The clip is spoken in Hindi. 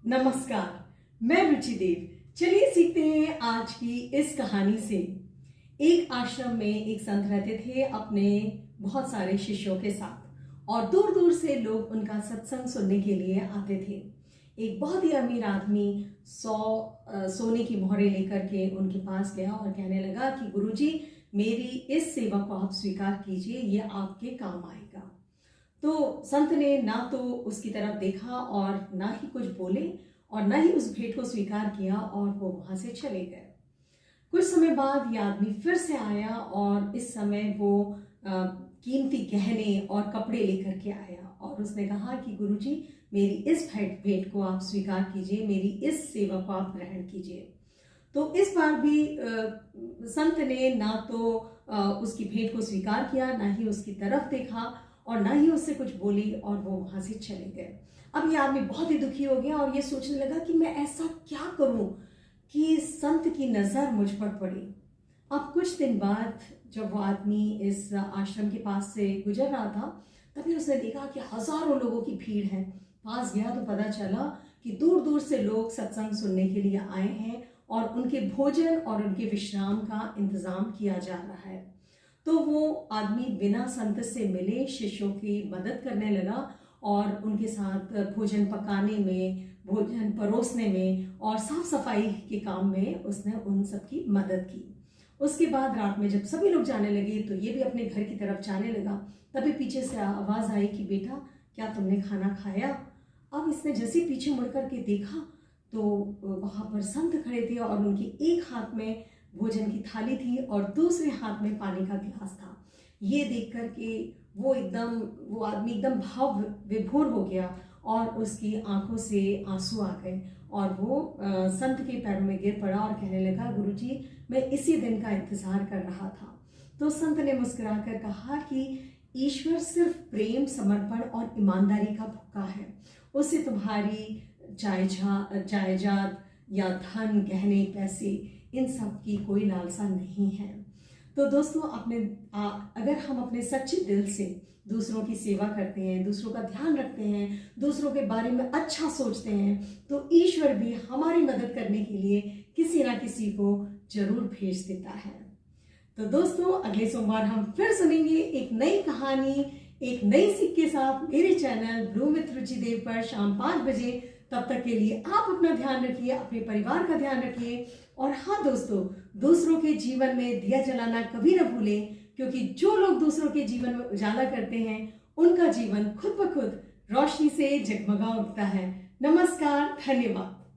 नमस्कार, मैं रुचि देव। चलिए सीखते हैं आज की इस कहानी से। एक आश्रम में एक संत रहते थे अपने बहुत सारे शिष्यों के साथ, और दूर दूर से लोग उनका सत्संग सुनने के लिए आते थे। एक बहुत ही अमीर आदमी 100 सोने की मोहरें लेकर के उनके पास गया और कहने लगा कि गुरुजी, मेरी इस सेवा को आप स्वीकार कीजिए, ये आपके काम आएगा। तो संत ने ना तो उसकी तरफ देखा और ना ही कुछ बोले और ना ही उस भेंट को स्वीकार किया, और वो वहां से चले गए। कुछ समय बाद ये आदमी फिर से आया और इस समय वो कीमती गहने और कपड़े लेकर के आया, और उसने कहा कि गुरुजी, मेरी इस भेंट को आप स्वीकार कीजिए, मेरी इस सेवा को आप ग्रहण कीजिए। तो इस बार भी संत ने ना तो उसकी भेंट को स्वीकार किया, ना ही उसकी तरफ देखा और ना ही उससे कुछ बोली, और वो वहां से चले गए। अब ये आदमी बहुत ही दुखी हो गया और ये सोचने लगा कि मैं ऐसा क्या करूं कि संत की नजर मुझ पर पड़े। अब कुछ दिन बाद जब वो आदमी इस आश्रम के पास से गुजर रहा था, तभी उसने देखा कि हजारों लोगों की भीड़ है। पास गया तो पता चला कि दूर दूर से लोग सत्संग सुनने के लिए आए हैं और उनके भोजन और उनके विश्राम का इंतजाम किया जा रहा है। तो वो आदमी बिना संत से मिले शिष्यों की मदद करने लगा और उनके साथ भोजन पकाने में, भोजन परोसने में और साफ सफाई के काम में उसने उन सबकी मदद की। उसके बाद रात में जब सभी लोग जाने लगे तो ये भी अपने घर की तरफ जाने लगा। तभी पीछे से आवाज आई कि बेटा, क्या तुमने खाना खाया? अब इसने जैसे पीछे मुड़कर के देखा तो वहां पर संत खड़े थे और उनके एक हाथ में भोजन की थाली थी और दूसरे हाथ में पानी का गिलास था। ये देख कर के वो आदमी एकदम भाव विभोर हो गया और उसकी आंखों से आंसू आ गए और वो संत के पैरों में गिर पड़ा और कहने लगा, गुरुजी, मैं इसी दिन का इंतजार कर रहा था। तो संत ने मुस्कुराकर कहा कि ईश्वर सिर्फ प्रेम, समर्पण और ईमानदारी का भुक्का है। उसे तुम्हारी जायदाद या धन, गहने, पैसे, इन सब की कोई लालसा नहीं है। तो दोस्तों, अगर हम अपने सच्चे दिल से दूसरों की सेवा करते हैं, दूसरों का ध्यान रखते हैं, दूसरों के बारे में अच्छा सोचते हैं, तो ईश्वर भी हमारी मदद करने के लिए किसी ना किसी को जरूर भेज देता है। तो दोस्तों, अगले सोमवार हम फिर सुनेंगे एक नई कहानी, एक नई सीख के साथ मेरे चैनल ब्लूम विद रुचि देव पर शाम 5 बजे। तब तक के लिए आप अपना ध्यान रखिए, अपने परिवार का ध्यान रखिए, और हाँ दोस्तों, दूसरों के जीवन में दिया जलाना कभी ना भूलें, क्योंकि जो लोग दूसरों के जीवन में उजाला करते हैं उनका जीवन खुद ब खुद रोशनी से जगमगा उठता है। नमस्कार, धन्यवाद।